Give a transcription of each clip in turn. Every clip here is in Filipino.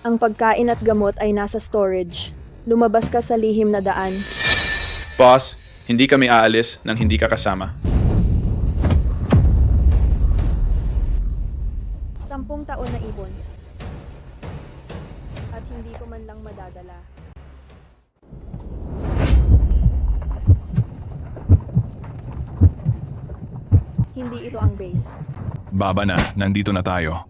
Ang pagkain at gamot ay nasa storage. Lumabas ka sa lihim na daan. Boss, hindi kami aalis nang hindi ka kasama. 10 taon na ibon. At hindi ko man lang madadala. Hindi ito ang base. Baba na, nandito na tayo.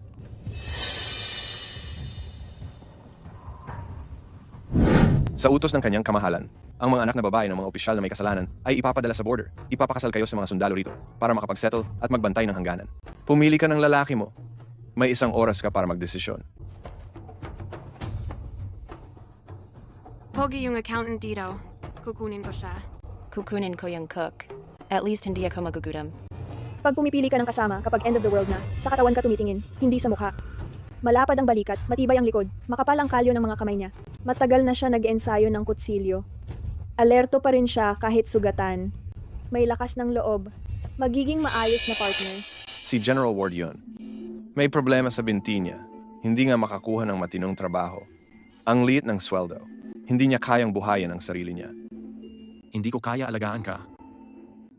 Sa utos ng kanyang kamahalan, ang mga anak na babae ng mga opisyal na may kasalanan ay ipapadala sa border. Ipapakasal kayo sa mga sundalo rito para makapagsettle at magbantay ng hangganan. Pumili ka ng lalaki mo. May 1 oras ka para magdesisyon. Pogi yung accountant dito. Kukunin ko siya. Kukunin ko yung cook. At least hindi ako magugutom. Pag pumipili ka ng kasama kapag end of the world na, sa katawan ka tumitingin, hindi sa mukha. Malapad ang balikat, matibay ang likod, makapal ang kalyo ng mga kamay niya. Matagal na siya nag-ensayo ng kutsilyo. Alerto pa rin siya kahit sugatan. May lakas ng loob. Magiging maayos na partner. Si General Ward yun. May problema sa binti niya. Hindi nga makakuha ng matinong trabaho. Ang liit ng sweldo. Hindi niya kayang buhayin ang sarili niya. Hindi ko kaya alagaan ka.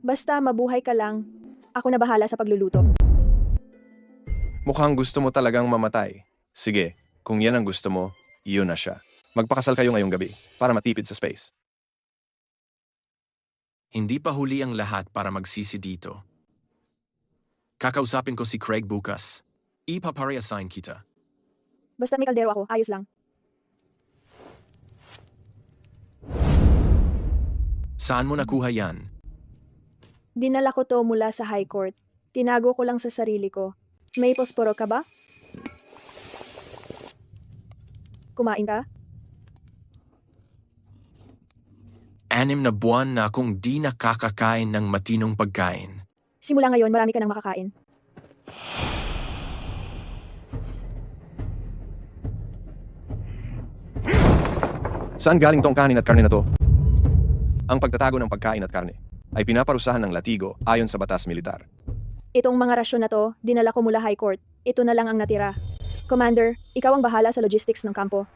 Basta mabuhay ka lang. Ako na bahala sa pagluluto. Mukhang gusto mo talagang mamatay. Sige, kung yan ang gusto mo, iyon na siya. Magpakasal kayo ngayong gabi para matipid sa space. Hindi pa huli ang lahat para magsisi dito. Kakausapin ko si Craig bukas. Ipapare-assign kita. Basta may kaldero ako, ayos lang. Saan mo nakuha yan? Dinala ko to mula sa high court. Tinago ko lang sa sarili ko. May posporo ka ba? Kumain ka? 6 na buwan na akong di nakakakain ng matinong pagkain. Simula ngayon, marami ka nang makakain. Saan galing tong kanin at karne na to? Ang pagtatago ng pagkain at karne ay pinaparusahan ng latigo ayon sa batas militar. Itong mga rasyon na to, dinala ko mula high court. Ito na lang ang natira. Commander, ikaw ang bahala sa logistics ng kampo.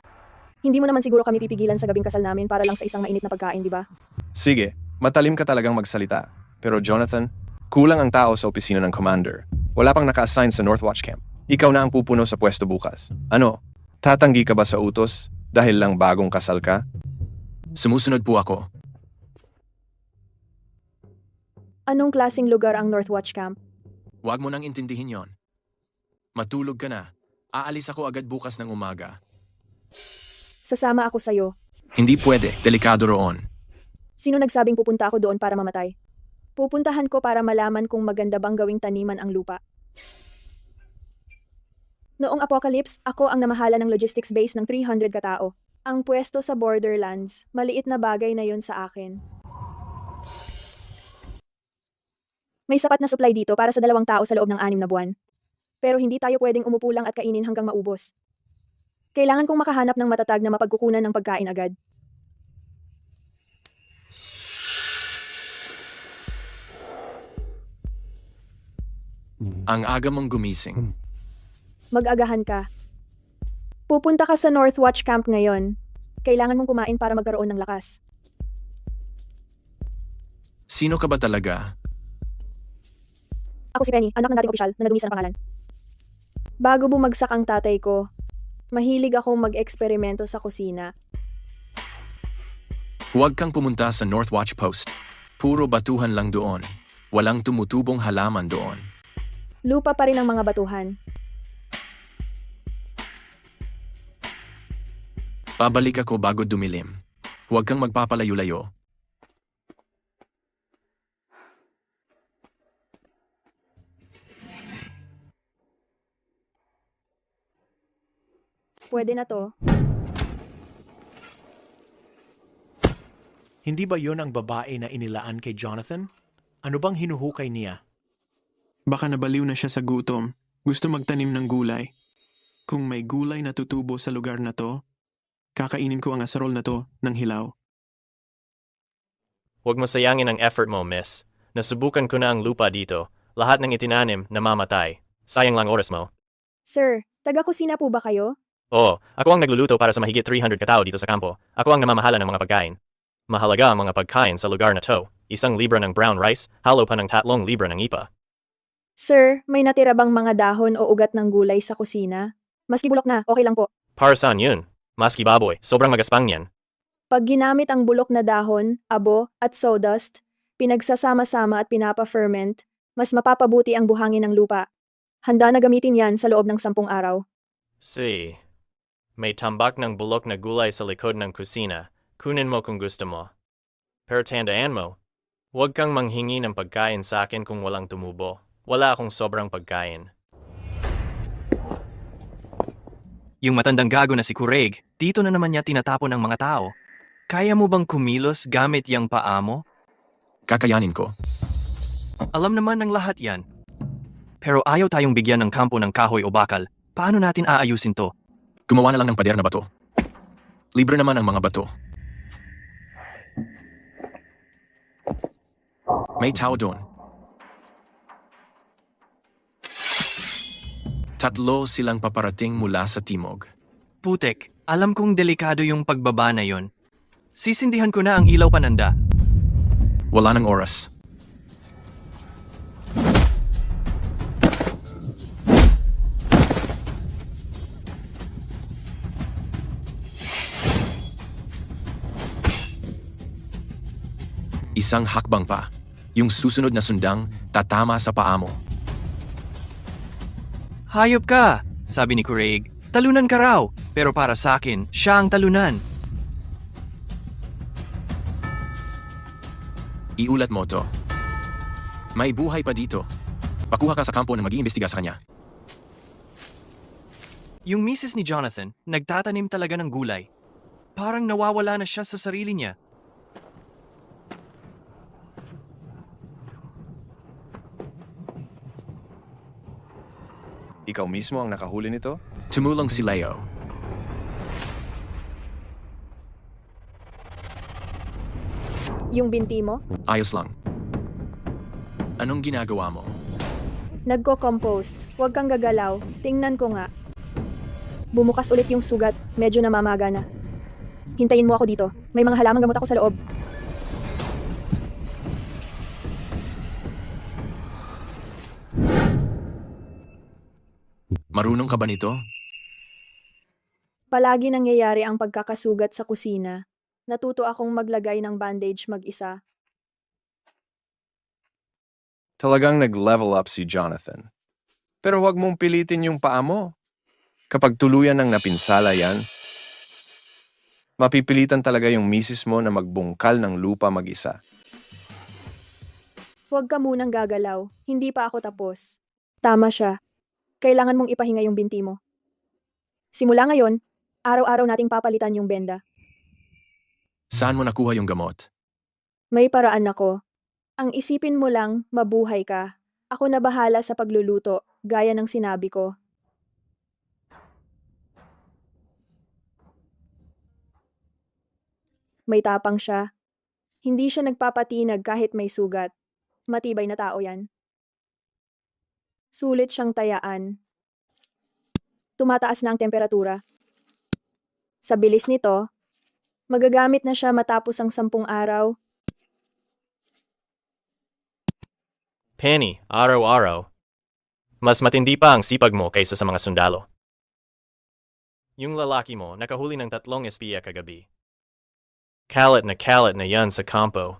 Hindi mo naman siguro kami pipigilan sa gabing kasal namin para lang sa isang mainit na pagkain, di ba? Sige, matalim ka talagang magsalita. Pero Jonathan, kulang ang tao sa opisina ng commander. Wala pang naka-assign sa Northwatch Camp. Ikaw na ang pupuno sa pwesto bukas. Ano? Tatanggi ka ba sa utos dahil lang bagong kasal ka? Sumusunod po ako. Anong klaseng lugar ang Northwatch Camp? Huwag mo nang intindihin yon. Matulog ka na. Aalis ako agad bukas ng umaga. Sasama ako sa'yo. Hindi pwede. Delikado roon. Sino nagsabing pupunta ako doon para mamatay? Pupuntahan ko para malaman kung maganda bang gawing taniman ang lupa. Noong apocalypse, ako ang namahala ng logistics base ng 300 katao. Ang pwesto sa Borderlands, maliit na bagay na yon sa akin. May sapat na supply dito para sa 2 tao sa loob ng 6 na buwan. Pero hindi tayo pwedeng umupo lang at kainin hanggang maubos. Kailangan kong makahanap ng matatag na mapagkukunan ng pagkain agad. Ang aga mong gumising. Mag-agahan ka. Pupunta ka sa Northwatch Camp ngayon. Kailangan mong kumain para magkaroon ng lakas. Sino ka ba talaga? Ako si Penny, anak ng dating opisyal na nadumisan ang pangalan. Bago bumagsak ang tatay ko, mahilig akong mag-eksperimento sa kusina. Huwag kang pumunta sa Northwatch Post. Puro batuhan lang doon. Walang tumutubong halaman doon. Lupa pa rin ang mga batuhan. Pabalik ako bago dumilim. Huwag kang magpapalayo-layo. Pwede na to. Hindi ba yon ang babae na inilaan kay Jonathan? Ano bang hinuhukay niya? Baka nabaliw na siya sa gutom. Gusto magtanim ng gulay. Kung may gulay na tutubo sa lugar na to, kakainin ko ang asarol na to ng hilaw. Huwag mo sayangin ang effort mo, miss. Nasubukan ko na ang lupa dito. Lahat ng itinanim namamatay. Sayang lang oras mo. Sir, taga-kusina po ba kayo? Oo, ako ang nagluluto para sa mahigit 300 katao dito sa kampo. Ako ang namamahala ng mga pagkain. Mahalaga ang mga pagkain sa lugar na to. 1 libra ng brown rice, halo pa ng 3 libra ng ipa. Sir, may natira bang mga dahon o ugat ng gulay sa kusina? Maski bulok na, okay lang po. Para saan yun? Maski baboy, sobrang magaspang yan. Pag ginamit ang bulok na dahon, abo, at sawdust, pinagsasama-sama at pinapa-ferment, mas mapapabuti ang buhangin ng lupa. Handa na gamitin yan sa loob ng 10 araw. See. May tambak ng bulok na gulay sa likod ng kusina. Kunin mo kung gusto mo. Pero tandaan mo, huwag kang manghingi ng pagkain sa akin kung walang tumubo. Wala akong sobrang pagkain. Yung matandang gago na si Craig, dito na naman niya tinatapon ng mga tao. Kaya mo bang kumilos gamit yang paa mo? Kakayanin ko. Alam naman ng lahat yan. Pero ayaw tayong bigyan ng kampo ng kahoy o bakal. Paano natin aayusin to? Gumawa na lang ng pader na bato. Libre naman ang mga bato. May tao doon. 3 silang paparating mula sa timog. Putek, alam kong delikado yung pagbaba na yon. Sisindihan ko na ang ilaw pananda. Wala ng oras. Isang hakbang pa. Yung susunod na sundang tatama sa paa mo. Hayop ka, sabi ni Craig. Talunan ka raw, pero para sa akin, siya ang talunan. Iulat mo to. May buhay pa dito. Pakuha ka sa kampo na mag-iimbestiga sa kanya. Yung misis ni Jonathan, nagtatanim talaga ng gulay. Parang nawawala na siya sa sarili niya. Ikaw mismo ang nakahuli nito? Tumulong si Leo. Yung binti mo, Ayos lang. Anong ginagawa mo? nagko-compost. Huwag kang gagalaw. Tingnan ko nga. Bumukas ulit yung sugat. Medyo namamaga na. Hintayin mo ako dito. May mga halamang gamot ako sa loob. Marunong ka ba nito? Palagi nangyayari ang pagkakasugat sa kusina. Natuto akong maglagay ng bandage mag-isa. Talagang nag-level up si Jonathan. Pero huwag mong pilitin yung paa mo. Kapag tuluyan ng napinsala yan, mapipilitan talaga yung misis mo na magbungkal ng lupa mag-isa. Huwag ka munang gagalaw. Hindi pa ako tapos. Tama siya. Kailangan mong ipahinga yung binti mo. Simula ngayon, araw-araw nating papalitan yung benda. Saan mo nakuha yung gamot? May paraan ako. Ang isipin mo lang, mabuhay ka. Ako na bahala sa pagluluto, gaya ng sinabi ko. May tapang siya. Hindi siya nagpapatinag kahit may sugat. Matibay na tao yan. Sulit siyang tayaan. Tumataas na ang temperatura. Sa bilis nito, magagamit na siya matapos ang 10 araw. Penny, araw-araw. Mas matindi pa ang sipag mo kaysa sa mga sundalo. Yung lalaki mo nakahuli ng 3 espiya kagabi. Kalat na yan sa kampo.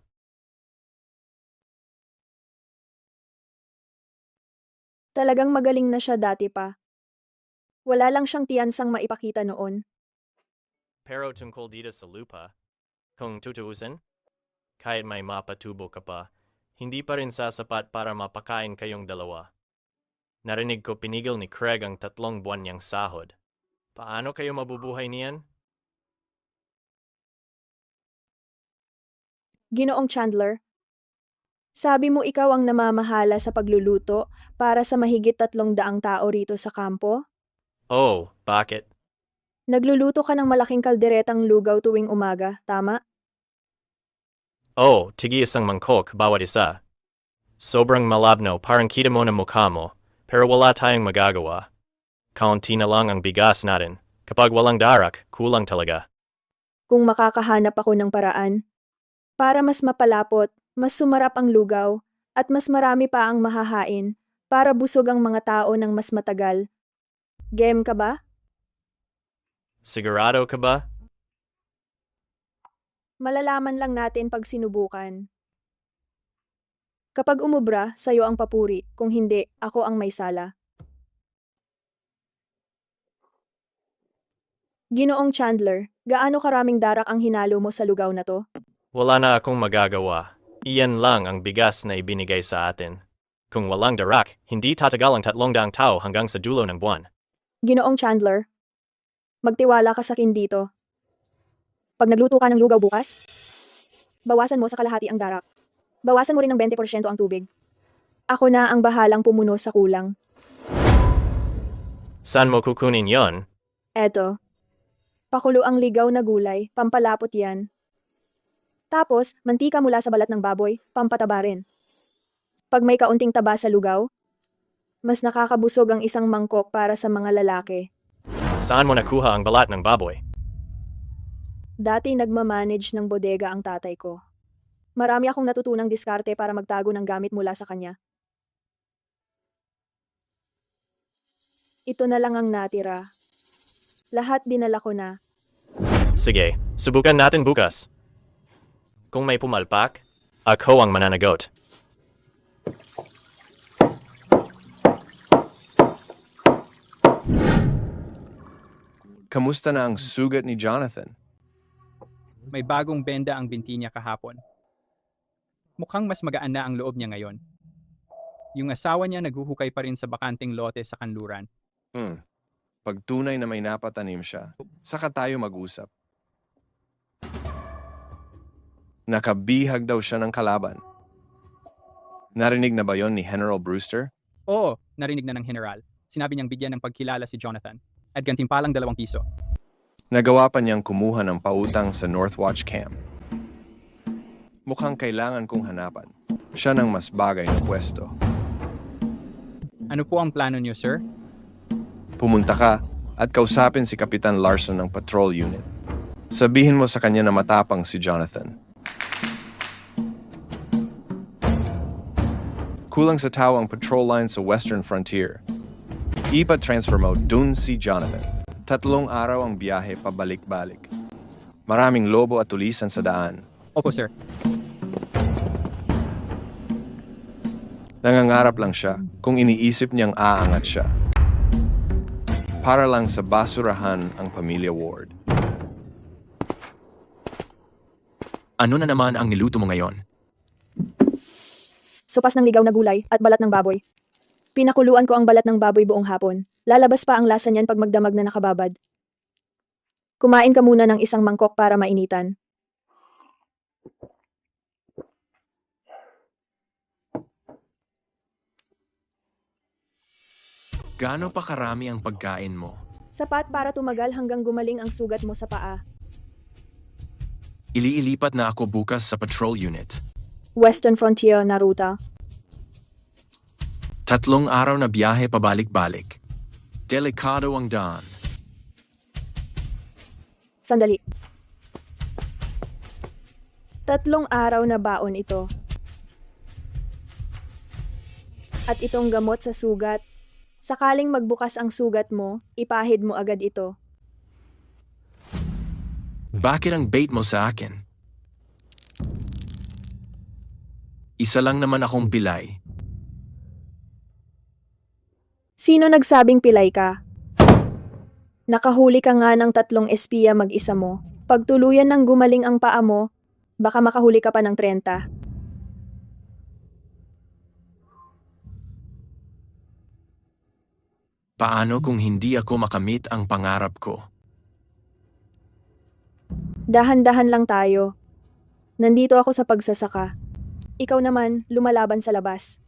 Talagang magaling na siya dati pa. Wala lang siyang tiyansang maipakita noon. Pero tungkol dito sa lupa, kung tutuusin, kahit may mapatubo ka pa, hindi pa rin sasapat para mapakain kayong dalawa. Narinig ko pinigil ni Craig ang 3 buwan niyang sahod. Paano kayo mabubuhay niyan? Ginoong Chandler, sabi mo ikaw ang namamahala sa pagluluto para sa mahigit 300 tao rito sa kampo? Oh, bakit? Nagluluto ka ng malaking kalderetang lugaw tuwing umaga, tama? Oh, tigi isang mangkok bawat isa. Sobrang malabnaw, parang kita mo na mukha mo, pero wala tayong magagawa. Kaunti na lang ang bigas natin. Kapag walang darak, kulang talaga. Kung makakahanap ako ng paraan, para mas mapalapot, mas sumarap ang lugaw, at mas marami pa ang mahahain, para busog ang mga tao ng mas matagal. Game ka ba? Sigurado ka ba? Malalaman lang natin pag sinubukan. Kapag umubra, sayo ang papuri. Kung hindi, ako ang may sala. Ginoong Chandler, gaano karaming darak ang hinalo mo sa lugaw na to? Wala na akong magagawa. Iyan lang ang bigas na ibinigay sa atin. Kung walang darak, hindi tatagal ang 300 tao hanggang sa dulo ng buwan. Ginoong Chandler, magtiwala ka sa akin dito. Pag nagluto ka ng lugaw bukas, bawasan mo sa kalahati ang darak. Bawasan mo rin ng 20% ang tubig. Ako na ang bahalang pumuno sa kulang. Saan mo kukunin yon? Eto. Pakulo ang ligaw na gulay, pampalapot yan. Tapos, mantika mula sa balat ng baboy, pampataba rin. Pag may kaunting taba sa lugaw, mas nakakabusog ang isang mangkok para sa mga lalaki. Saan mo nakuha ang balat ng baboy? Dati nagmamanage ng bodega ang tatay ko. Marami akong natutunang diskarte para magtago ng gamit mula sa kanya. Ito na lang ang natira. Lahat dinala ko na. Sige, subukan natin bukas. Kung may pumalpak, ako ang mananagot. Kamusta na ang sugat ni Jonathan? May bagong benda ang binti niya kahapon. Mukhang mas magaan na ang loob niya ngayon. Yung asawa niya naghuhukay pa rin sa bakanting lote sa kanluran. Pag tunay na may napatanim siya, saka tayo mag-usap. Nakabihag daw siya ng kalaban. Narinig na ba yon ni General Brewster? Oo, narinig na ng general. Sinabi niyang bigyan ng pagkilala si Jonathan at gantimpalang 2 piso. Nagawa pa niyang kumuha ng pautang sa Northwatch Camp. Mukhang kailangan kong hanapan siya ng mas bagay na pwesto. Ano po ang plano niyo, sir? Pumunta ka at kausapin si Kapitan Larson ng patrol unit. Sabihin mo sa kanya na matapang si Jonathan. Kulang sa tao ang patrol line sa Western Frontier. Ipa-transfer mo dun si Jonathan. 3 araw ang biyahe pabalik-balik. Maraming lobo at tulisan sa daan. Opo, sir. Nangangarap lang siya kung iniisip niyang aangat siya. Para lang sa basurahan ang pamilya Ward. Ano na naman ang niluto mo ngayon? Sopas ng ligaw na gulay at balat ng baboy. Pinakuluan ko ang balat ng baboy buong hapon. Lalabas pa ang lasa niyan pag magdamag na nakababad. Kumain ka muna ng isang mangkok para mainitan. Gaano pa karami ang pagkain mo? Sapat para tumagal hanggang gumaling ang sugat mo sa paa. Iliilipat na ako bukas sa patrol unit. Western Frontier na ruta. 3 araw na biyahe pabalik-balik. Delikado ang daan. Sandali. 3 araw na baon ito. At itong gamot sa sugat. Sakaling magbukas ang sugat mo, ipahid mo agad ito. Bakit ang bait mo sa akin? Isa lang naman akong pilay. Sino nagsabing pilay ka? Nakahuli ka nga ng 3 espiya mag-isa mo. Pag tuluyan ng gumaling ang paa mo, baka makahuli ka pa ng 30. Paano kung hindi ako makamit ang pangarap ko? Dahan-dahan lang tayo. Nandito ako sa pagsasaka. Ikaw naman, lumalaban sa labas.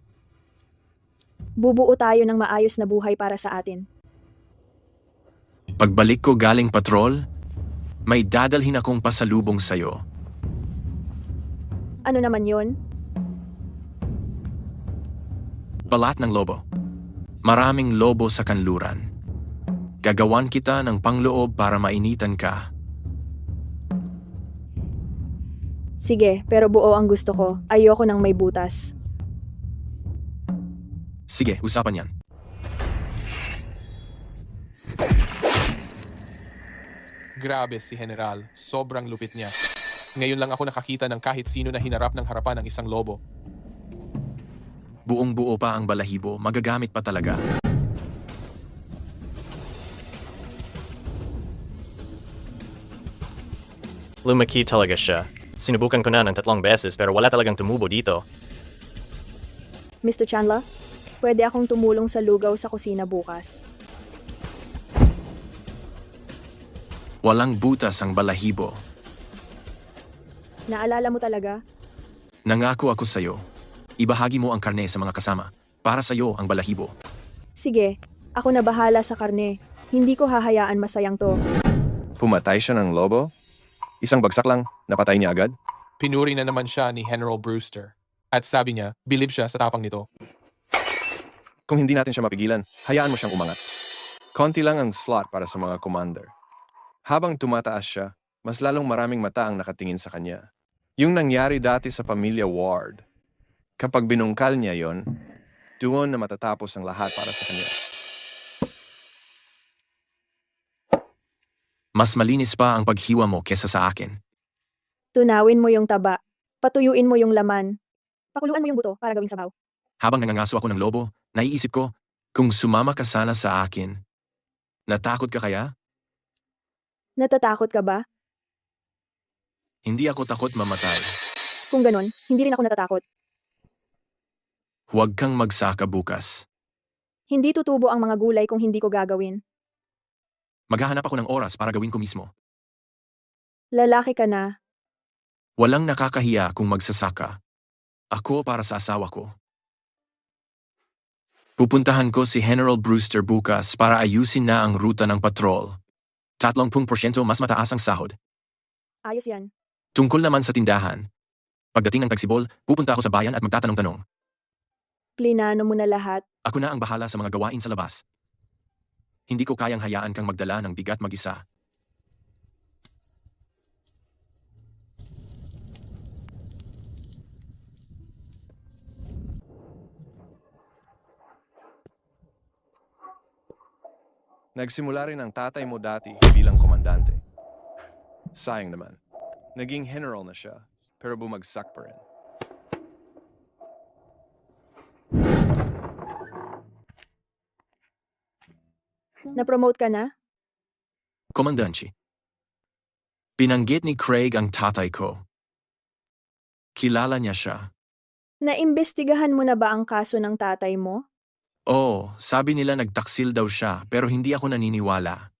Bubuo tayo ng maayos na buhay para sa atin. Pagbalik ko galing patrol, may dadalhin akong pasalubong sa'yo. Ano naman yon? Balat ng lobo. Maraming lobo sa kanluran. Gagawan kita ng pangloob para mainitan ka. Sige, pero buo ang gusto ko. Ayoko ng may butas. Sige, usapan yan. Grabe si General, sobrang lupit niya. Ngayon lang ako nakakita ng kahit sino na hinarap ng harapan ng isang lobo. Buong-buo pa ang balahibo, magagamit pa talaga. Lumaki talaga siya. Sinubukan ko na ng 3 beses pero wala talagang tumubo dito. Mr. Chandler, pwede akong tumulong sa lugaw sa kusina bukas. Walang butas ang balahibo. Naalala mo talaga? Nangako ako sa'yo. Ibahagi mo ang karne sa mga kasama. Para sa'yo ang balahibo. Sige, ako na bahala sa karne. Hindi ko hahayaan masayang to. Pumatay siya ng lobo? Isang bagsak lang, napatay niya agad? Pinuri na naman siya ni General Brewster. At sabi niya, bilib siya sa tapang nito. Kung hindi natin siya mapigilan, hayaan mo siyang umangat. Konti lang ang slot para sa mga commander. Habang tumataas siya, mas lalong maraming mata ang nakatingin sa kanya. Yung nangyari dati sa pamilya Ward. Kapag binungkal niya yon, doon na matatapos ang lahat para sa kanya. Mas malinis pa ang paghiwa mo kesa sa akin. Tunawin mo yung taba. Patuyuin mo yung laman. Pakuluan mo yung buto para gawing sabaw. Habang nangangaso ako ng lobo, naiisip ko, kung sumama ka sana sa akin, natakot ka kaya? Natatakot ka ba? Hindi ako takot mamatay. Kung ganon, hindi rin ako natatakot. Huwag kang magsaka bukas. Hindi tutubo ang mga gulay kung hindi ko gagawin. Maghahanap ako ng oras para gawin ko mismo. Lalaki ka na. Walang nakakahiya kung magsasaka. Ako para sa asawa ko. Pupuntahan ko si General Brewster bukas para ayusin na ang ruta ng patrol. 30% mas mataas ang sahod. Ayos yan. Tungkol naman sa tindahan. Pagdating ng tagsibol, pupunta ako sa bayan at magtatanong-tanong. Plinano mo na lahat. Ako na ang bahala sa mga gawain sa labas. Hindi ko kayang hayaan kang magdala ng bigat mag-isa. Nagsimula rin ang tatay mo dati bilang komandante. Sayang naman. Naging general na siya, pero bumagsak pa rin. Na-promote ka na? Komandanchi. Binanggit ni Craig ang tatay ko. Kilala niya siya. Naimbestigahan mo na ba ang kaso ng tatay mo? Oo, sabi nila nagtaksil daw siya pero hindi ako naniniwala.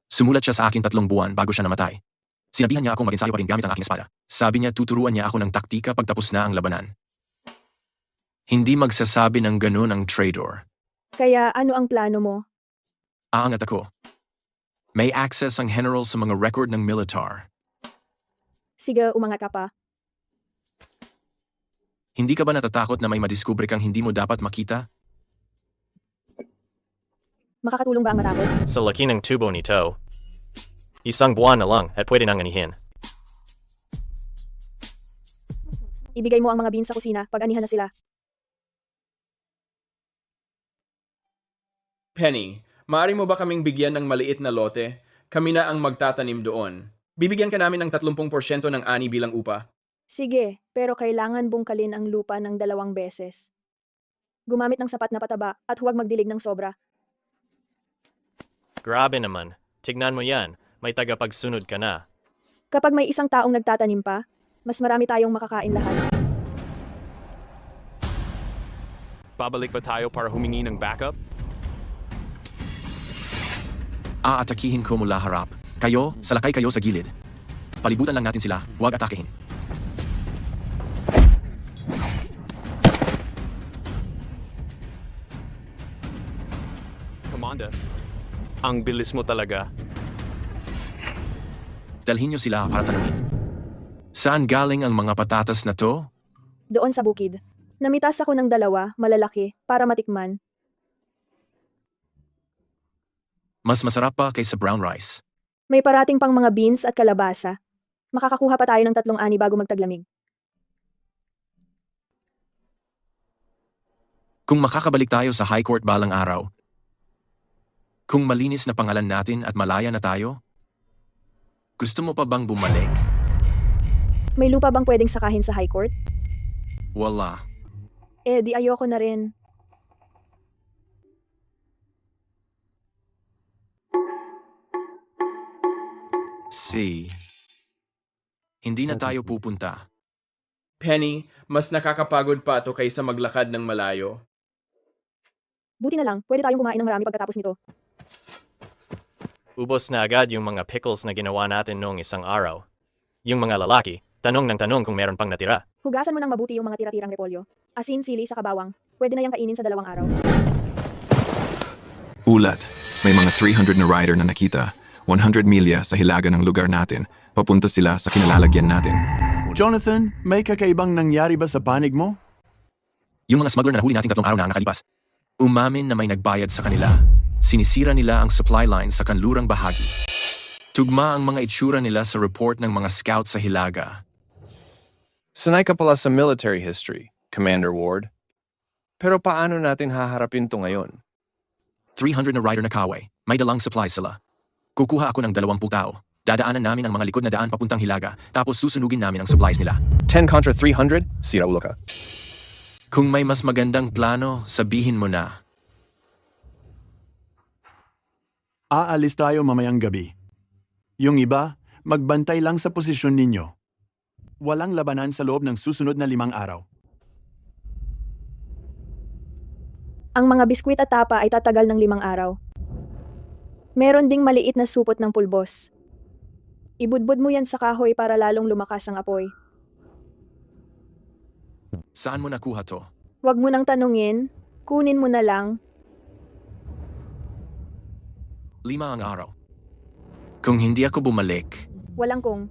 Sumulat siya sa akin 3 buwan bago siya namatay. Sinabihan niya akong mag-ensayo pa rin gamit ang aking espada. Sabi niya tuturuan niya ako ng taktika pagtapos na ang labanan. Hindi magsasabi ng ganun ang traitor. Kaya ano ang plano mo? Aangat ako. May access ang general sa mga record ng militar. Sige, umangat ka pa. Hindi ka ba natatakot na may madiskubre kang hindi mo dapat makita? Makakatulong ba ang matakot? Sa laki ng tubo nito, isang buwan na lang at pwede nang anihin. Ibigay mo ang mga beans sa kusina pag anihan na sila. Penny, maaari mo ba kaming bigyan ng maliit na lote? Kami na ang magtatanim doon. Bibigyan ka namin ng 30% ng ani bilang upa. Sige, pero kailangan bungkalin ang lupa ng 2 beses. Gumamit ng sapat na pataba at huwag magdilig ng sobra. Grabe naman. Tignan mo yan. May tagapagsunod ka na. Kapag may isang taong nagtatanim pa, mas marami tayong makakain lahat. Babalik ba tayo para humingi ng backup? Aatakihin ko mula harap. Kayo, salakay kayo sa gilid. Palibutan lang natin sila, huwag atakihin. Commander, ang bilis mo talaga. Dalhin niyo sila para tanungin. Saan galing ang mga patatas na to? Doon sa bukid. Namitas ako ng 2, malalaki, para matikman. Mas masarap pa kaysa brown rice. May parating pang mga beans at kalabasa. Makakakuha pa tayo ng 3 ani bago magtaglamig. Kung makakabalik tayo sa High Court balang araw, kung malinis na pangalan natin at malaya na tayo, gusto mo pa bang bumalik? May lupa bang pwedeng sakahin sa High Court? Wala. Di ayoko na rin. Hindi na tayo pupunta. Penny, mas nakakapagod pa ito kaysa maglakad ng malayo. Buti na lang, pwede tayong kumain ng marami pagkatapos nito. Ubos na agad yung mga pickles na ginawa natin noong isang araw. Yung mga lalaki, tanong ng tanong kung meron pang natira. Hugasan mo ng mabuti yung mga tira-tirang repolyo. Asin, sili, sa kabawang. Pwede na yung kainin sa 2 araw. Ulat. May mga 300 na rider na nakita. 100 milya sa hilaga ng lugar natin. Papunta sila sa kinalalagyan natin. Jonathan, may kakaibang nangyari ba sa panig mo? Yung mga smuggler na nahuli nating 3 araw na ang nakalipas, umamin na may nagbayad sa kanila. Sinisira nila ang supply line sa kanlurang bahagi. Tugma ang mga itsura nila sa report ng mga scout sa hilaga. Sanay ka pala sa military history, Commander Ward. Pero paano natin haharapin to ngayon? 300 na rider na kaway. May dalang supplies sila. Kukuha ako ng 20 tao. Dadaanan namin ang mga likod na daan papuntang hilaga, tapos susunugin namin ang supplies nila. 10 contra 300? Sira ulo ka. Kung may mas magandang plano, sabihin mo na. Aalis tayo mamayang gabi. Yung iba, magbantay lang sa posisyon ninyo. Walang labanan sa loob ng susunod na 5 araw. Ang mga biskwit at tapa ay tatagal ng 5 araw. Meron ding maliit na supot ng pulbos. Ibudbud mo yan sa kahoy para lalong lumakas ang apoy. Saan mo nakuha to? Huwag mo nang tanungin, kunin mo na lang. 5 ang araw. Kung hindi ako bumalik, Walang kung.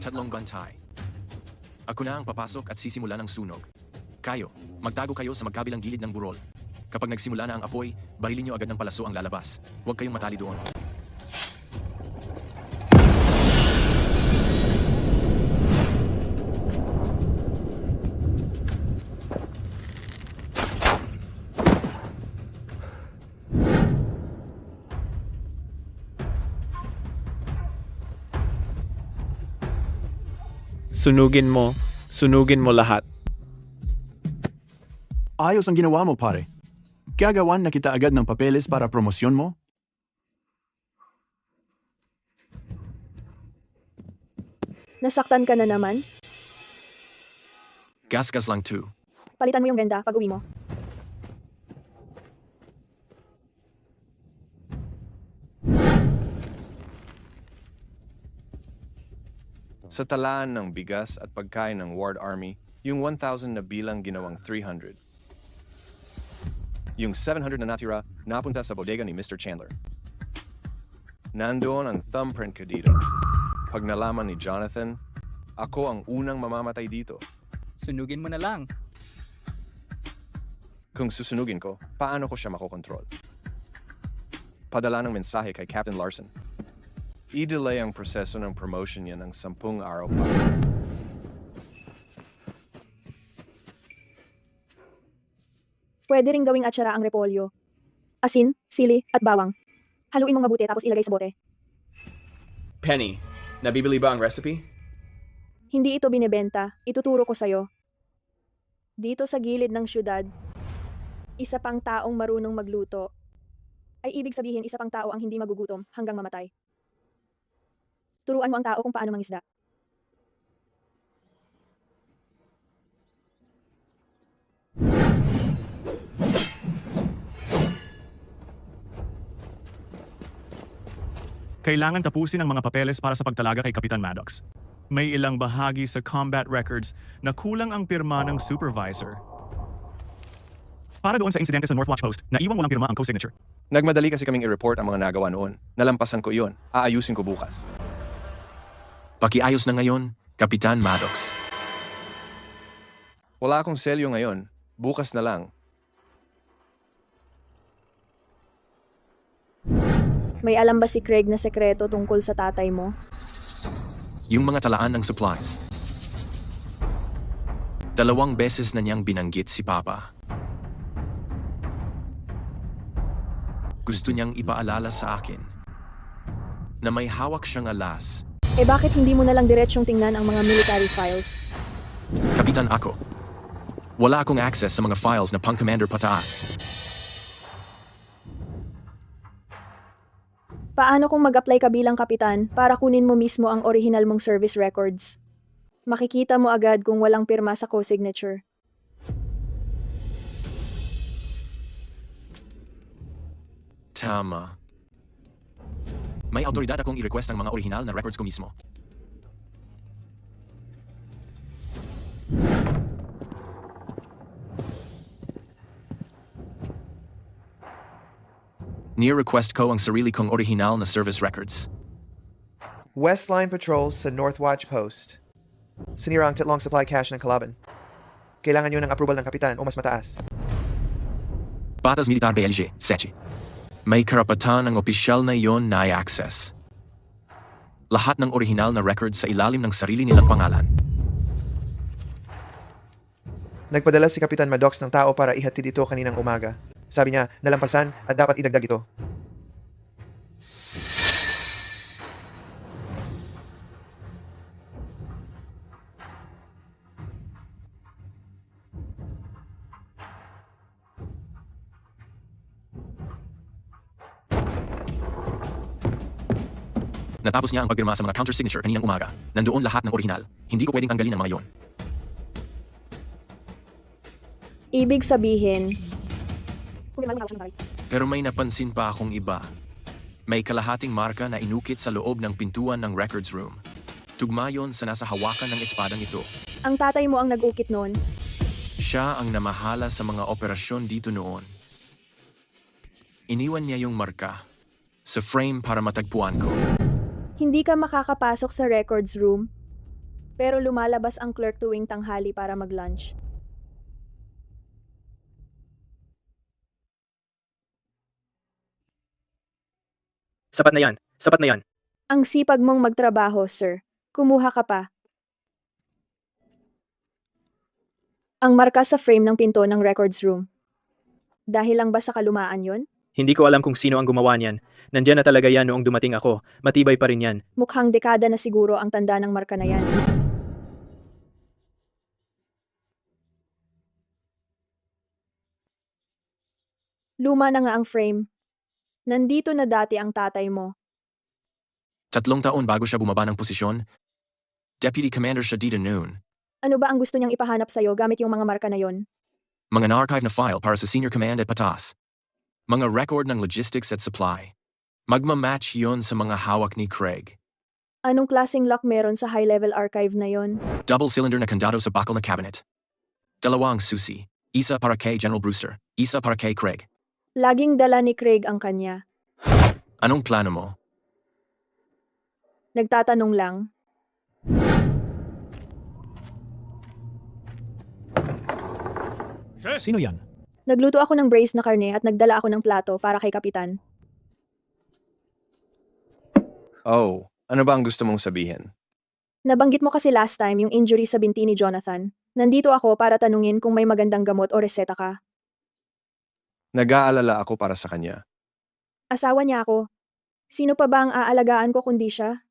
tatlong bantay. Ako na ang papasok at sisimula ng sunog. Kayo, magtago kayo sa magkabilang gilid ng burol. Kapag nagsimula na ang apoy, barilin nyo agad ng palaso ang lalabas. Huwag kayong matali doon. Sunugin mo lahat. Ayos ang ginawa mo, pare. Gagawan na kita agad ng papeles para promosyon mo? Nasaktan ka na naman? Gasgas lang too. Palitan mo yung ganda pag uwi mo. Sa talaan ng bigas at pagkain ng Ward Army, yung 1,000 na bilang ginawang 300. Yung 700 na natira, napunta sa bodega ni Mr. Chandler. Nandoon ang thumbprint ko dito. Pag nalaman ni Jonathan, ako ang unang mamamatay dito. Sunugin mo na lang. Kung susunugin ko, paano ko siya makokontrol? Padala ng mensahe kay Captain Larson. I-delay ang proseso ng promotion niya ng 10 araw pa. Pwede ring gawing atsara ang repolyo. Asin, sili, at bawang. Haluin mong mabuti tapos ilagay sa bote. Penny, nabibili ba ang recipe? Hindi ito binebenta, ituturo ko sa'yo. Dito sa gilid ng syudad, isa pang taong marunong magluto. Ay ibig sabihin isa pang tao ang hindi magugutom hanggang mamatay. Turuan mo ang tao kung paano mangisda. Kailangan tapusin ang mga papeles para sa pagtalaga kay Kapitan Maddox. May ilang bahagi sa combat records na kulang ang pirma ng supervisor. Para doon sa insidente sa Northwatch Post, naiwang walang pirma ang co-signature. Nagmadali kasi kaming i-report ang mga nagawa noon. Nalampasan ko iyon. Aayusin ko bukas. Pakiayos na ngayon, Kapitan Maddox. Wala akong selyo ngayon. Bukas na lang. May alam ba si Craig na sekreto tungkol sa tatay mo? Yung mga talaan ng supplies. 2 beses na niyang binanggit si Papa. Gusto niyang ipaalala sa akin na may hawak siyang alas. Eh bakit hindi mo na lang diretsyong tingnan ang mga military files? Kapitan ako. Wala akong access sa mga files na pang-commander pataas. Paano kung mag-apply ka bilang kapitan para kunin mo mismo ang original mong service records? Makikita mo agad kung walang pirma sa co-signature. Tama. May autoridad akong i-request ang mga original na records ko mismo. Ni-request ko ang sarili kong original na service records. West Line patrols sa North Watch Post. Sinira ang tatlong supply cache ng kalaban. Kailangan nyo ng approval ng kapitan o mas mataas. Batas Militar BLG, SECI. May karapatan ang opisyal na iyon na i-access. Lahat ng original na records sa ilalim ng sarili nilang pangalan. Nagpadala si Kapitan Maddox ng tao para ihatid ito kaninang umaga. Sabi niya, nalampasan at dapat idagdag ito. Natapos niya ang pagpirma sa mga counter-signature kaninang umaga. Nandoon lahat ng original. Hindi ko pwedeng tanggalin ang mga yon. Ibig sabihin, Pero may napansin pa akong iba. May kalahating marka na inukit sa loob ng pintuan ng records room. Tugma yon sa nasa hawakan ng espadang ito. ang tatay mo ang nag-ukit noon. Siya ang namahala sa mga operasyon dito noon. Iniwan niya yung marka sa frame para matagpuan ko. Hindi ka makakapasok sa records room, pero lumalabas ang clerk tuwing tanghali para mag-lunch. Sapat na yan. Sapat na yan. Ang sipag mong magtrabaho, sir. Kumuha ka pa. Ang marka sa frame ng pinto ng records room. Dahil lang ba sa kalumaan yon? Hindi ko alam kung sino ang gumawa niyan. Nandiyan na talaga yan noong dumating ako. Matibay pa rin yan. Mukhang dekada na siguro ang tanda ng marka na yan. Luma na nga ang frame. Nandito na dati ang tatay mo. 3 taon bago siya bumaba ng posisyon, Deputy Commander siya dito noon. Ano ba ang gusto niyang ipahanap sa'yo gamit yung mga marka na yon? Mga na-archive na file para sa Senior Command at Patas. Mga record ng logistics at supply. Magmamatch yon sa mga hawak ni Craig. Anong klaseng lock meron sa high-level archive na yon? Double-cylinder na kandado sa bakal na cabinet. 2 ang susi. Isa para kay General Brewster. Isa para kay Craig. Laging dala ni Craig ang kanya. Anong plano mo? Nagtatanong lang. Sino yan? Nagluto ako ng braised na karne at nagdala ako ng plato para kay Kapitan. Oh, ano ba ang gusto mong sabihin? Nabanggit mo kasi last time yung injury sa binti ni Jonathan. Nandito ako para tanungin kung may magandang gamot o reseta ka. Nag-aalala ako para sa kanya. Asawa niya ako. Sino pa ba ang aalagaan ko kundi siya?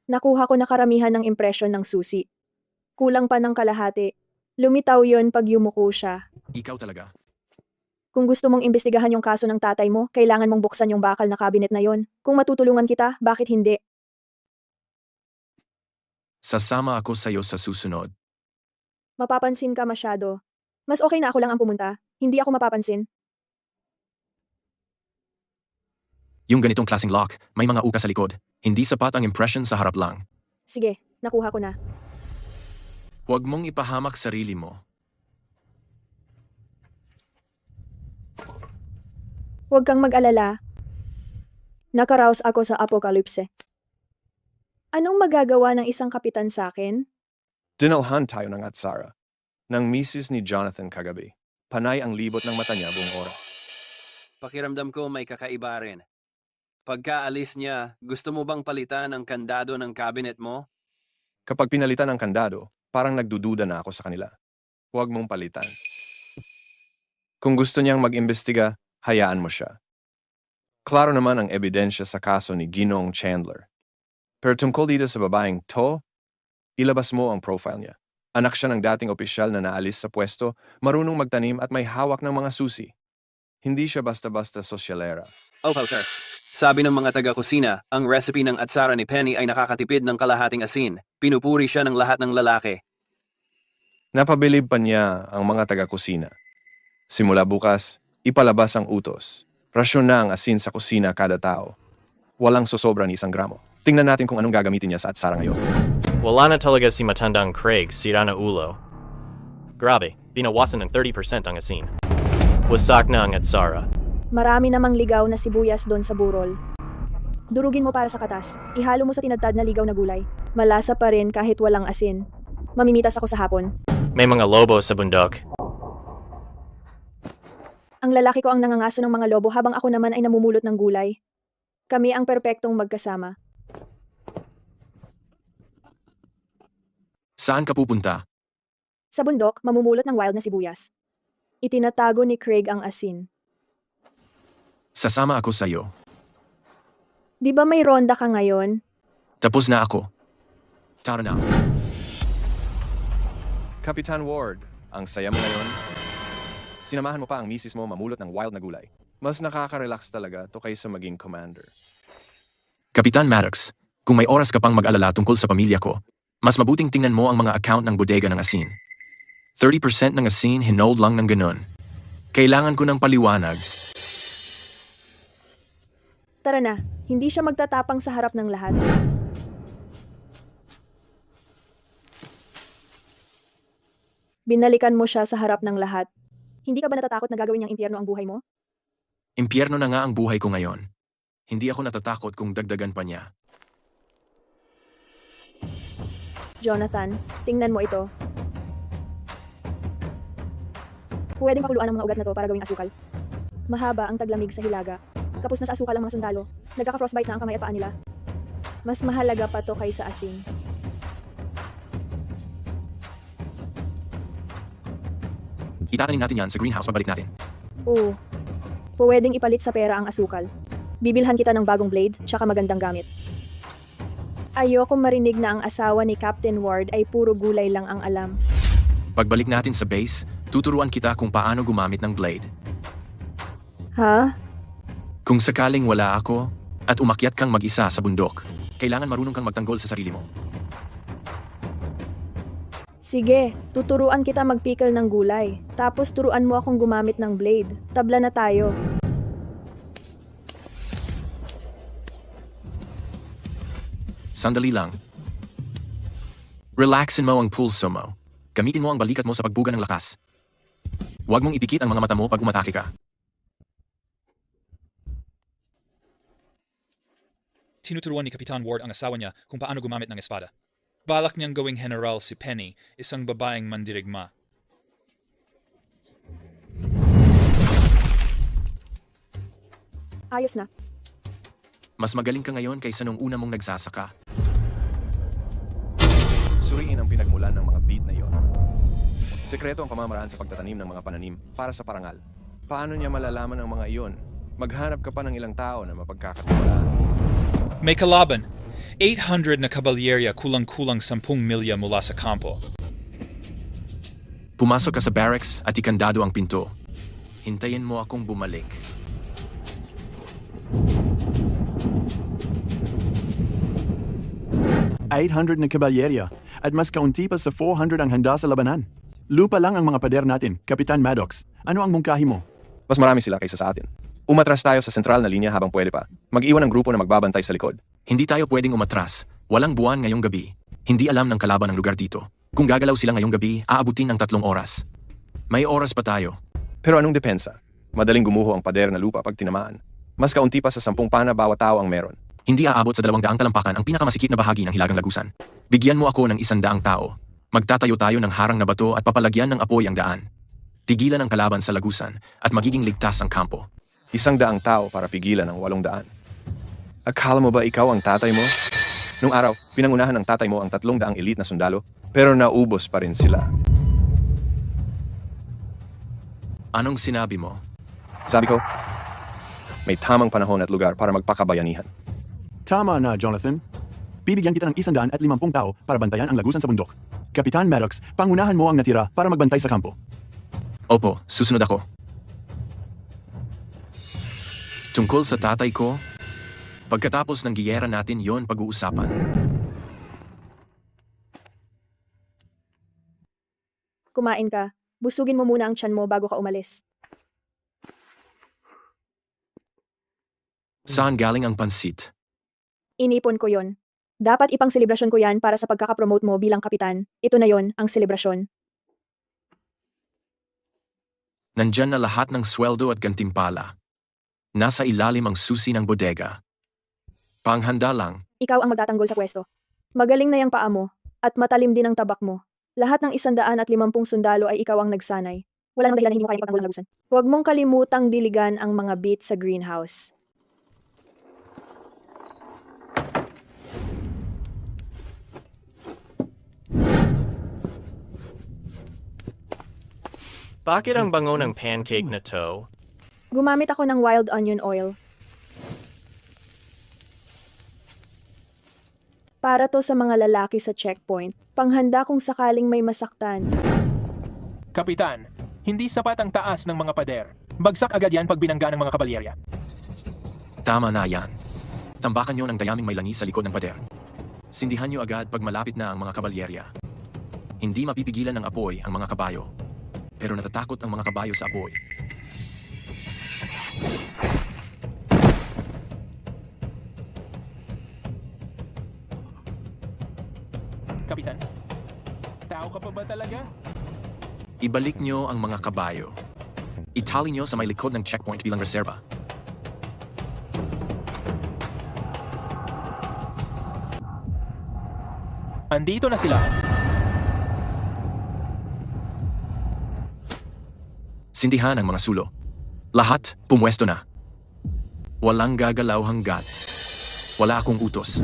Nakuha ko na karamihan ng impresyon ng susi. Kulang pa ng kalahati. Lumitaw yon pag yumuko siya. Ikaw talaga. Kung gusto mong imbestigahan yung kaso ng tatay mo, kailangan mong buksan yung bakal na cabinet na yon. Kung matutulungan kita, bakit hindi? Sasama ako sa'yo sa susunod. Mapapansin ka masyado. Mas okay na ako lang ang pumunta. Hindi ako mapapansin. Yung ganitong klaseng lock, may mga uka sa likod. Hindi sapat ang impression sa harap lang. Sige, nakuha ko na. Huwag mong ipahamak sarili mo. Huwag kang mag-alala. Nakaraos ako sa apokalipse. Anong magagawa ng isang kapitan sa akin? Dinalhan tayo ng Atsara, ng misis ni Jonathan kagabi. Panay ang libot ng mata niya buong oras. Pakiramdam ko may kakaiba rin. Pagkaalis niya, gusto mo bang palitan ang kandado ng cabinet mo? Kapag pinalitan ang kandado, parang nagdududa na ako sa kanila. Huwag mong palitan. Kung gusto niyang mag-imbestiga, hayaan mo siya. Klaro naman ang ebidensya sa kaso ni Ginoong Chandler. Pero tungkol dito sa babaeng to, ilabas mo ang profile niya. Anak siya ng dating opisyal na naalis sa pwesto, marunong magtanim at may hawak ng mga susi. Hindi siya basta-basta sosyalera. Opo, sir. Sabi ng mga taga-kusina, ang recipe ng atsara ni Penny ay nakakatipid ng kalahating asin. Pinupuri siya ng lahat ng lalaki. Napabilib pa niya ang mga taga-kusina. Simula bukas, ipalabas ang utos. Rasyon na ang asin sa kusina kada tao. Walang sosobra ni 1 gramo. Tingnan natin kung anong gagamitin niya sa atsara ngayon. Wala na talaga si matandang Craig, sira na ulo. Grabe, binawasan ng 30% ang asin. Wasak na ang atsara. Marami namang ligaw na sibuyas doon sa burol. Durugin mo para sa katas. Ihalo mo sa tinadtad na ligaw na gulay. Malasa pa rin kahit walang asin. Mamimitas ako sa hapon. May mga lobo sa bundok. Ang lalaki ko ang nangangaso ng mga lobo habang ako naman ay namumulot ng gulay. Kami ang perpektong magkasama. Saan ka pupunta? Sa bundok, mamumulot ng wild na sibuyas. Itinatago ni Craig ang asin. Sasama ako sa iyo. Di ba may ronda ka ngayon? Tapos na ako. Tara na. Kapitan Ward, ang saya mo ngayon. Sinamahan mo pa ang misis mo mamulot ng wild na gulay. Mas nakaka-relax talaga to kaysa maging commander. Kapitan Maddox, kung may oras ka pang mag-alala tungkol sa pamilya ko, mas mabuting tingnan mo ang mga account ng bodega ng asin. 30% ng asin hinold lang ng ganun. Kailangan ko ng paliwanag. Tara na, hindi siya magtatapang sa harap ng lahat. Binalikan mo siya sa harap ng lahat. Hindi ka ba natatakot na gagawin niyang impyerno ang buhay mo? Impyerno na nga ang buhay ko ngayon. Hindi ako natatakot kung dagdagan pa niya. Jonathan, tingnan mo ito. Pwedeng pakuluan ang mga ugat na to para gawing asukal. Mahaba ang taglamig sa hilaga. Kapos na sa asukal ang mga sundalo. Nagkaka-frostbite na ang kamay at paa nila. Mas mahalaga pa to kaysa asin. Itatanim natin yan sa greenhouse pabalik natin. Oo. Pwedeng ipalit sa pera ang asukal. Bibilhan kita ng bagong blade, tsaka magandang gamit. Ayoko marinig na ang asawa ni Captain Ward ay puro gulay lang ang alam. Pagbalik natin sa base, tuturuan kita kung paano gumamit ng blade. Ha? Kung sakaling wala ako at umakyat kang mag-isa sa bundok, kailangan marunong kang magtanggol sa sarili mo. Sige, tuturuan kita magpikal ng gulay. Tapos turuan mo akong gumamit ng blade. Tabla na tayo. Sandali lang. Relaxin mo ang pulso mo. Gamitin mo ang balikat mo sa pagbuga ng lakas. Huwag mong ipikit ang mga mata mo pag umatake ka. Tinuturuan ni Kapitan Ward ang asawa niya kung paano gumamit ng espada. Balak niyang gawing general si Penny, isang babaeng mandirigma. Ayos na. Mas magaling ka ngayon kaysa nung una mong nagsasaka. Suriin ang pinagmulan ng mga beat na iyon. Sekreto ang pamamaraan sa pagtatanim ng mga pananim para sa parangal. Paano niya malalaman ang mga iyon? Maghanap ka pa ng ilang tao na mapagkakatiwalaan. May kalaban. 800 na kabalyerya kulang-kulang 10 milya mula sa kampo. Pumasok ka sa barracks at ikandado ang pinto. Hintayin mo akong bumalik. $800 na kabalyerya at mas kaunti pa sa 400 ang handa sa labanan. Lupa lang ang mga pader natin, Kapitan Maddox. Ano ang mungkahi mo? Mas marami sila kaysa sa atin. Umatras tayo sa sentral na linya habang pwede pa. Mag-iwan ng grupo na magbabantay sa likod. Hindi tayo pwedeng umatras. Walang buwan ngayong gabi. Hindi alam ng kalaban ang lugar dito. Kung gagalaw sila ngayong gabi, aabutin ng 3 oras. May oras pa tayo. Pero anong depensa? Madaling gumuho ang pader na lupa pag tinamaan. Mas kaunti pa sa 10 pana bawat tao ang meron. Hindi aabot sa 200 talampakan ang pinakamasikip na bahagi ng Hilagang Lagusan. Bigyan mo ako ng 100 tao. Magtatayo tayo ng harang na bato at papalagyan ng apoy ang daan. Tigilan ang kalaban sa lagusan at magiging ligtas ang kampo. 100 tao para pigilan ang 800. Akala mo ba ikaw ang tatay mo? Nung araw, pinangunahan ng tatay mo ang 300 elite na sundalo, pero naubos pa rin sila. Anong sinabi mo? Sabi ko, may tamang panahon at lugar para magpakabayanihan. Tama na, Jonathan. Bibigyan kita ng 150 tao para bantayan ang lagusan sa bundok. Kapitan Maddox, pangunahan mo ang natira para magbantay sa kampo. Opo, susunod ako. Tungkol sa tatay ko, pagkatapos ng giyera natin yon pag-uusapan. Kumain ka. Busugin mo muna ang tiyan mo bago ka umalis. Saan galing ang pansit? Inipon ko yon. Dapat ipang selebrasyon ko yan para sa pagkakapromote mo bilang kapitan. Ito na yon, ang selebrasyon. Nandyan na lahat ng sweldo at gantimpala. Nasa ilalim ang susi ng bodega. Panghanda lang. Ikaw ang magtatanggol sa pwesto. Magaling na yung paa mo, at matalim din ang tabak mo. Lahat ng 150 sundalo ay ikaw ang nagsanay. Wala namang dahilan hindi mo kaya ipagtanggol ng lagusan. Huwag mong kalimutang diligan ang mga beat sa greenhouse. Bakit ang bango ng pancake na to? Gumamit ako ng wild onion oil. Para to sa mga lalaki sa checkpoint. Panghanda kung sakaling may masaktan. Kapitan, hindi sapat ang taas ng mga pader. Bagsak agad yan pag binangga ng mga kabalyerya. Tama na yan. Tambakan nyo ng dayaming may langis sa likod ng pader. Sindihan nyo agad pag malapit na ang mga kabalyerya. Hindi mapipigilan ng apoy ang mga kabayo. Pero natatakot ang mga kabayo sa apoy. Kapitan, tao ka pa ba talaga? Ibalik nyo ang mga kabayo. Itali nyo sa may likod ng checkpoint bilang reserba. Andito na sila. Sindihan ang mga sulo. Lahat pumwesto na. Walang gagalaw hanggat. Wala akong utos.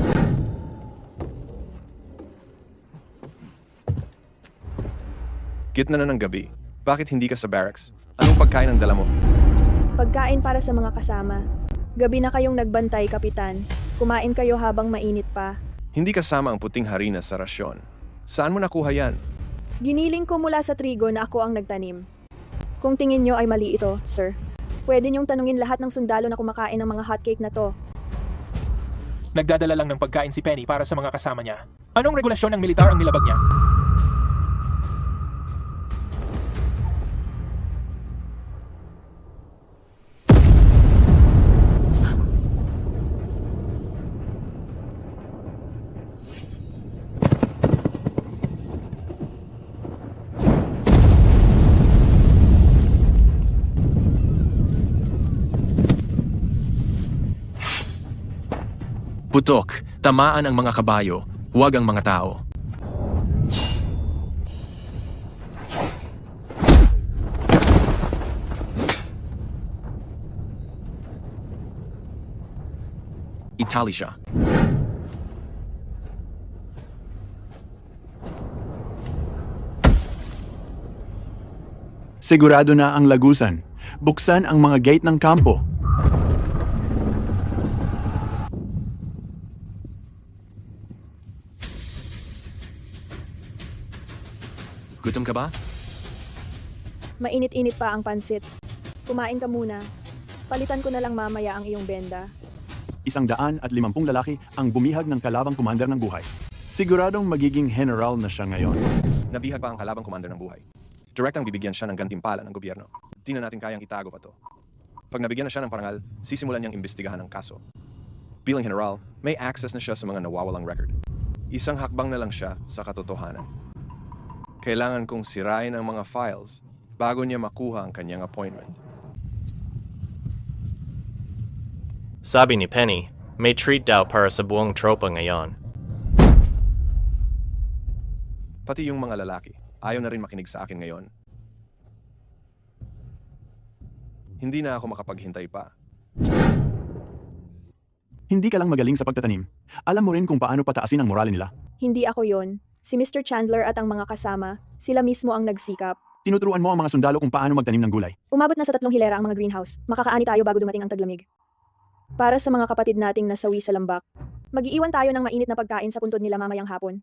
Gitna na ng gabi. Bakit hindi ka sa barracks? Anong pagkain ang dala mo? Pagkain para sa mga kasama. Gabi na kayong nagbantay, kapitan. Kumain kayo habang mainit pa. Hindi kasama ang puting harina sa rasyon. Saan mo nakuha yan? Giniling ko mula sa trigo na ako ang nagtanim. Kung tingin nyo ay mali ito, sir, pwede nyong tanungin lahat ng sundalo na kumakain ng mga hotcake na to. Nagdadala lang ng pagkain si Penny para sa mga kasama niya. Anong regulasyon ng militar ang nilabag niya? Putok, tamaan ang mga kabayo, huwag ang mga tao. Itali siya. Sigurado na ang lagusan. Buksan ang mga gate ng kampo. Gutom ka ba? Mainit-init pa ang pansit. Kumain ka muna. Palitan ko na lang mamaya ang iyong benda. 150 lalaki ang bumihag ng kalabang commander ng buhay. Siguradong magiging general na siya ngayon. Nabihag pa ang kalabang commander ng buhay. Direct ang bibigyan siya ng gantimpala ng gobyerno. Di na natin kayang itago pa to. Pag nabigyan na siya ng parangal, sisimulan niyang imbestigahan ang kaso. Bilang general, may access na siya sa mga nawawalang record. Isang hakbang na lang siya sa katotohanan. Kailangan kong sirain ang mga files bago niya makuha ang kanyang appointment. Sabi ni Penny, may treat daw para sa buong tropa ngayon. Pati yung mga lalaki, ayaw na rin makinig sa akin ngayon. Hindi na ako makapaghintay pa. Hindi ka lang magaling sa pagtatanim. Alam mo rin kung paano pataasin ang morale nila. Hindi ako yon. Si Mr. Chandler at ang mga kasama, sila mismo ang nagsikap. Tinuturuan mo ang mga sundalo kung paano magtanim ng gulay. Umabot na sa 3 hilera ang mga greenhouse. Makakaani tayo bago dumating ang taglamig. Para sa mga kapatid nating nasawi sa lambak, mag-iiwan tayo ng mainit na pagkain sa puntod nila mamayang hapon.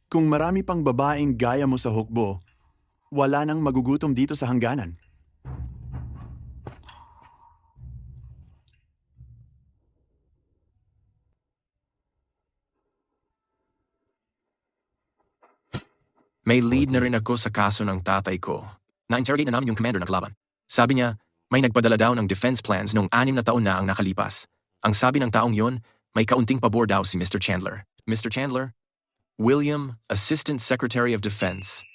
Kung marami pang babaeng gaya mo sa hukbo, wala nang magugutom dito sa hangganan. May lead na rin ako sa kaso ng tatay ko. Na-interrogate na namin yung commander ng kalaban. Sabi niya, may nagpadala daw ng defense plans noong 6 na taon na ang nakalipas. Ang sabi ng taong yon, may kaunting pabor daw si Mr. Chandler. Mr. Chandler? William, Assistant Secretary of Defense.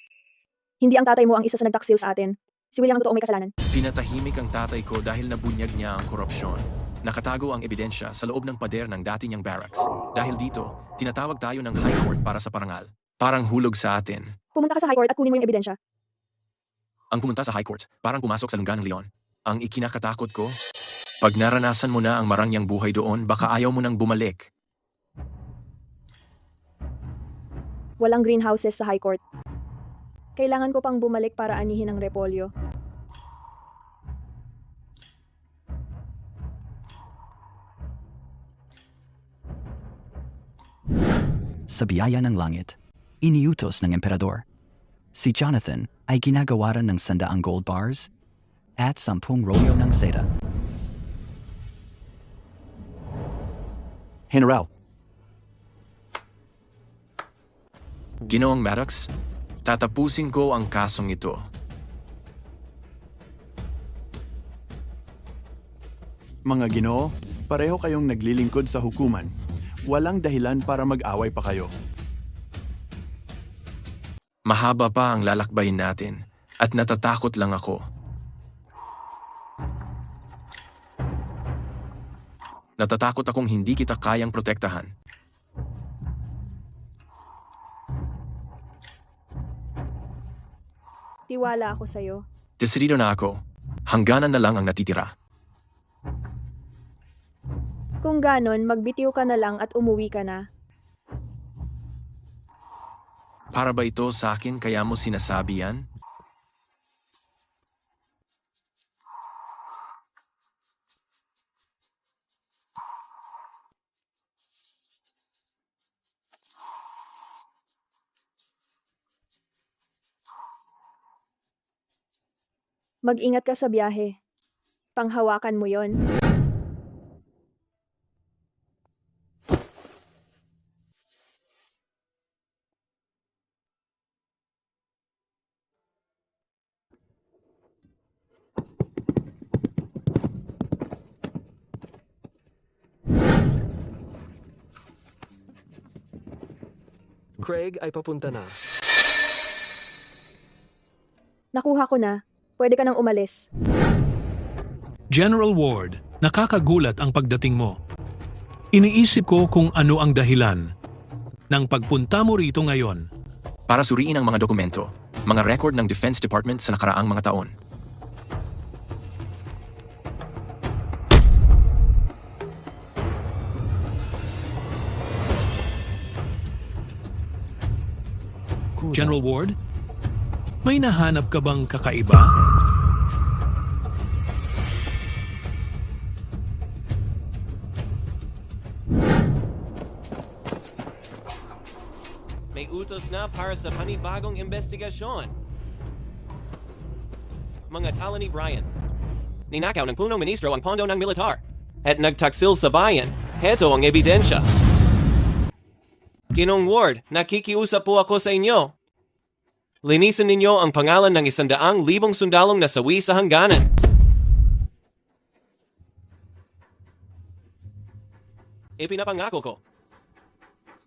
Hindi ang tatay mo ang isa sa nagtaksil sa atin. Si William ang totoong may kasalanan. Pinatahimik ang tatay ko dahil nabunyag niya ang korupsyon. Nakatago ang ebidensya sa loob ng pader ng dati niyang barracks. Dahil dito, tinatawag tayo ng High Court para sa parangal. Parang hulog sa atin. Pumunta ka sa High Court at kunin mo yung ebidensya. Ang pumunta sa High Court, parang pumasok sa lungga ng leon. Ang ikinakatakot ko, pag naranasan mo na ang marangyang buhay doon, baka ayaw mo nang bumalik. Walang greenhouses sa High Court. Kailangan ko pang bumalik para anihin ang repolyo. Sa biyaya ng langit, iniutos ng emperador. Si Jonathan ay ginagawaran ng 100 gold bars at 10 rolyo ng seda. General, Ginoong Maddox, tatapusin ko ang kasong ito. mga ginoo, pareho kayong naglilingkod sa hukuman. Walang dahilan para mag-away pa kayo. Mahaba pa ang lalakbayin natin at natatakot lang ako. Natatakot akong hindi kita kayang protektahan. Tiwala ako sa'yo. Desidido na ako. Hangganan na lang ang natitira. Kung ganon, magbitiw ka na lang at umuwi ka na. Para ba ito sa akin kaya mo sinasabi yan? Mag-ingat ka sa biyahe. Panghawakan mo yon. Craig ay papunta na. Nakuha ko na. Pwede ka nang umalis. General Ward, nakakagulat ang pagdating mo. Iniisip ko kung ano ang dahilan ng pagpunta mo rito ngayon. Para suriin ang mga dokumento, mga record ng Defense Department sa nakaraang mga taon. General Ward, may nahanap ka bang kakaiba? May utos na para sa panibagong investigasyon. Mga tala ni Brian. Ninakaw ng punong ministro ang pondo ng militar. At nagtaksil sa bayan. Heto ang ebidensya. Ginong Ward, nakikiusap po ako sa inyo. Linisan ninyo ang pangalan ng 100,000 sundalong nasawi sa hangganan. Ipinapangako ko.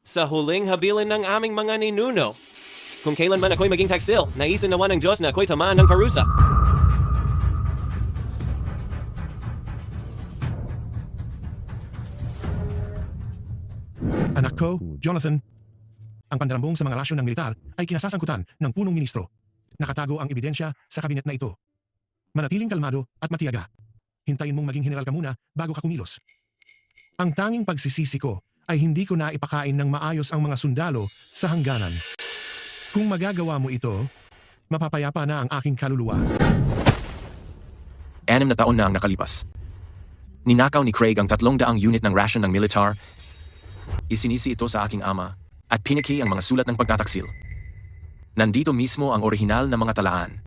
Sa huling habilin ng aming mga ninuno, Kung kailanman ako'y maging taksil, naisin nawa ng Diyos na ako'y tamaan ng parusa. Anak ko, Jonathan, ang pandarambong sa mga rasyon ng militar ay kinasasangkutan ng punong ministro. Nakatago ang ebidensya sa kabinet na ito. Manatiling kalmado at matiyaga. Hintayin mong maging general ka muna bago ka kumilos. Ang tanging pagsisisi ko ay hindi ko na ipakain ng maayos ang mga sundalo sa hangganan. Kung magagawa mo ito, mapapayapa na ang aking kaluluwa. 6 na taon na ang nakalipas. Ninakaw ni Craig ang 300 unit ng ration ng militar. Isinisi ito sa aking ama at pinaki ang mga sulat ng pagtataksil. Nandito mismo ang orihinal na mga talaan.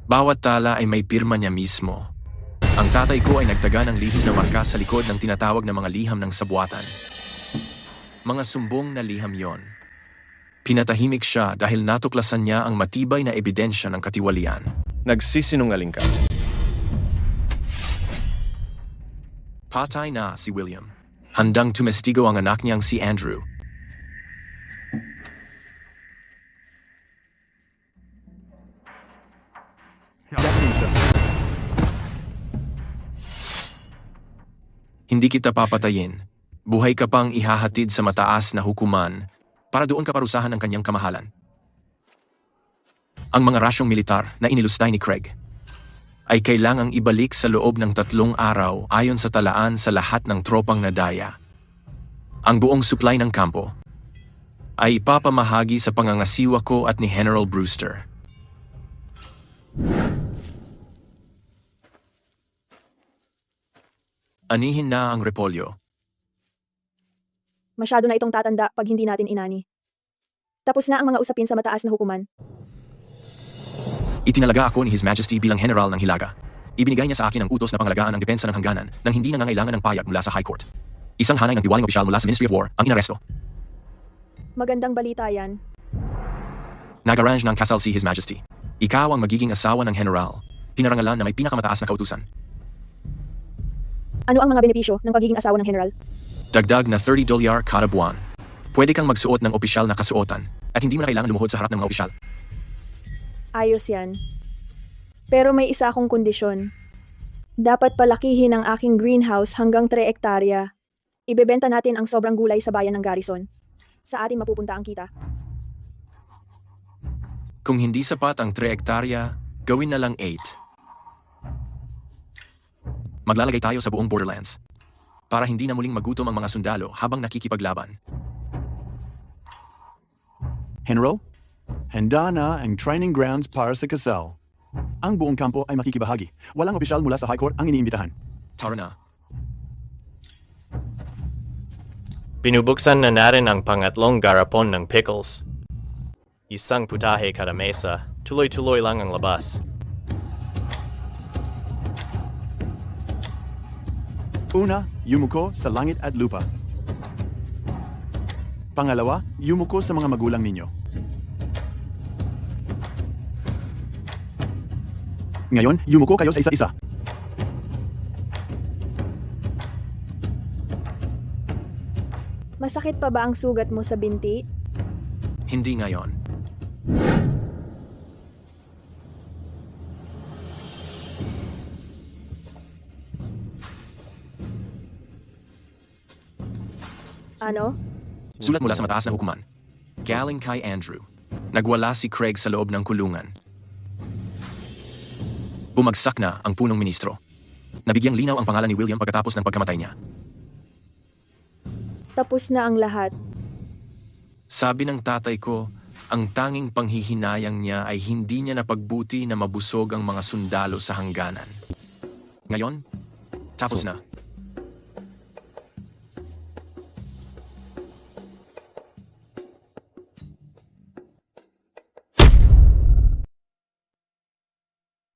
Bawat tala ay may pirma niya mismo. Ang tatay ko ay nagtaga ng lihim na marka sa likod ng tinatawag na mga liham ng sabuatan. Mga sumbong na liham yon. Pinatahimik siya dahil natuklasan niya ang matibay na ebidensya ng katiwalian. Nagsisinungaling ka. Patay na si William. Handang tumestigo ang anak niyang si Andrew. Hindi kita papatayin. Buhay ka pang ihahatid sa mataas na hukuman para doon ka parusahan ng kanyang kamahalan. Ang mga rasyong militar na inilustay ni Craig ay kailangang ibalik sa loob ng 3 araw ayon sa talaan sa lahat ng tropang nadaya. Ang buong supply ng kampo ay ipapamahagi sa pangangasiwa ko at ni General Brewster. Anihin na ang repolyo. Masyado na itong tatanda pag hindi natin inani. Tapos na ang mga usapin sa mataas na hukuman. Itinalaga ako ni His Majesty bilang General ng Hilaga. Ibinigay niya sa akin ang utos na pangalagaan ng depensa ng hangganan nang hindi nangangailangan ng payag mula sa High Court. Isang hanay ng tiwaling opisyal mula sa Ministry of War ang inaresto. Magandang balita yan. Nag-arrange ng kasal si His Majesty. Ikaw ang magiging asawa ng General. Pinarangalan na may pinakamataas na kautusan. Ano ang mga benepisyo ng pagiging asawa ng general? Dagdag na $30 kada buwan. Pwede kang magsuot ng opisyal na kasuotan at hindi mo na kailangan lumuhod sa harap ng mga opisyal. Ayos yan. Pero may isa akong kondisyon. Dapat palakihin ang aking greenhouse hanggang 3 hektarya. Ibebenta natin ang sobrang gulay sa bayan ng Garrison. Sa atin mapupunta ang kita. Kung hindi sapat ang 3 hektarya, gawin na lang 8. Maglalagay tayo sa buong Borderlands para hindi na muling magutom ang mga sundalo habang nakikipaglaban. General, handa na ang training grounds para sa kasal. Ang buong kampo ay makikibahagi. Walang opisyal mula sa High Court ang iniimbitahan. Tara na. Binubuksan na natin ang pangatlong garapon ng pickles. Isang putahe kada mesa, tuloy-tuloy lang ang labas. Una, yumuko sa langit at lupa. Pangalawa, yumuko sa mga magulang ninyo. Ngayon, yumuko kayo sa isa-isa. Masakit pa ba ang sugat mo sa binti? Hindi ngayon. Ano? Sulat mula sa mataas na hukuman. Galing kay Andrew. Nagwala si Craig sa loob ng kulungan. Bumagsak na ang punong ministro. Nabigyang linaw ang pangalan ni William pagkatapos ng pagkamatay niya. Tapos na ang lahat. Sabi ng tatay ko, ang tanging panghihinayang niya ay hindi niya napagbuti na mabusog ang mga sundalo sa hangganan. Ngayon, tapos na.